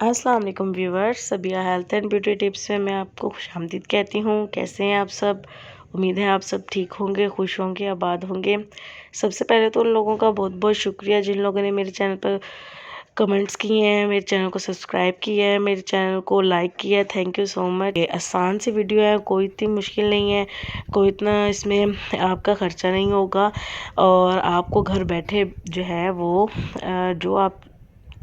अस्सलाम वालेकुम viewers, Sabia health and beauty tips में मैं आपको खुशामदीद कहती हूँ। कैसे हैं आप सब? उम्मीद है आप सब ठीक होंगे, खुश होंगे, आबाद होंगे। सबसे पहले तो उन लोगों का बहुत बहुत शुक्रिया जिन लोगों ने मेरे चैनल पर कमेंट्स किए हैं, मेरे चैनल को सब्सक्राइब किया है, मेरे चैनल को लाइक किया है। Thank you so much. ये आसान सी वीडियो है, कोई इतनी मुश्किल नहीं है, कोई इतना इसमें आपका ख़र्चा नहीं होगा और आपको घर बैठे जो है वो जो आप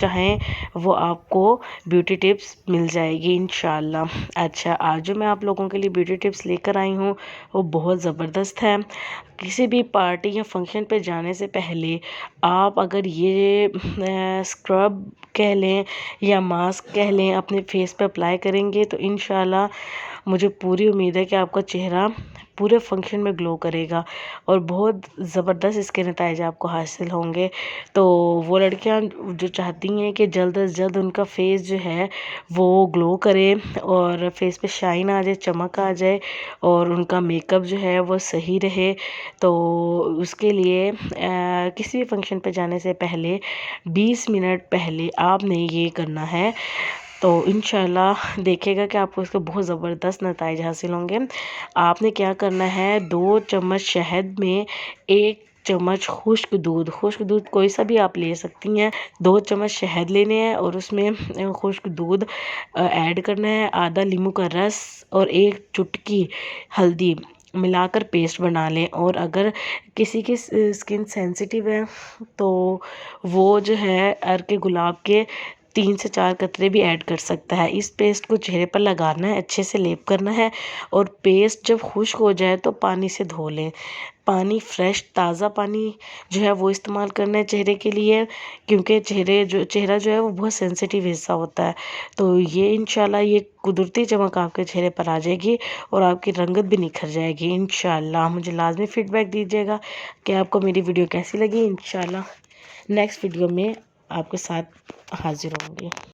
चाहें वो आपको ब्यूटी टिप्स मिल जाएगी इंशाल्लाह। अच्छा, आज जो मैं आप लोगों के लिए ब्यूटी टिप्स लेकर आई हूँ वो बहुत ज़बरदस्त है। किसी भी पार्टी या फंक्शन पे जाने से पहले आप अगर ये स्क्रब कह लें या मास्क कह लें अपने फेस पे अप्लाई करेंगे तो इंशाल्लाह मुझे पूरी उम्मीद है कि आपका चेहरा पूरे फंक्शन में ग्लो करेगा और बहुत ज़बरदस्त इसके नतीजे आपको हासिल होंगे। तो वो लड़कियां जो चाहती हैं कि जल्द से जल्द उनका फेस जो है वो ग्लो करे और फेस पे शाइन आ जाए, चमक आ जाए और उनका मेकअप जो है वो सही रहे, तो उसके लिए किसी भी फंक्शन पे जाने से पहले 20 मिनट पहले आपने ये करना है। तो इंशाल्लाह देखिएगा कि आपको इसके बहुत ज़बरदस्त नतीजे हासिल होंगे। आपने क्या करना है, 2 चम्मच शहद में 1 चम्मच खुश्क दूध कोई सा भी आप ले सकती हैं। 2 चम्मच शहद लेने हैं और उसमें खुश्क दूध ऐड करना है, आधा नींबू का रस और 1 चुटकी हल्दी मिलाकर पेस्ट बना लें। और अगर किसी की स्किन सेंसिटिव है तो वो जो है अरके के गुलाब के 3 से 4 कतरे भी ऐड कर सकता है। इस पेस्ट को चेहरे पर लगाना है, अच्छे से लेप करना है और पेस्ट जब खुश्क हो जाए तो पानी से धो लें। पानी फ्रेश ताज़ा पानी जो है वो इस्तेमाल करना है चेहरे के लिए, क्योंकि चेहरा जो है वो बहुत सेंसिटिव हिस्सा होता है। तो ये इंशाल्लाह ये कुदरती चमक आपके चेहरे पर आ जाएगी और आपकी रंगत भी निखर जाएगी इंशाल्लाह। मुझे लाजमी फीडबैक दीजिएगा कि आपको मेरी वीडियो कैसी लगी। इंशाल्लाह नेक्स्ट वीडियो में आपके साथ हाजिर होंगे।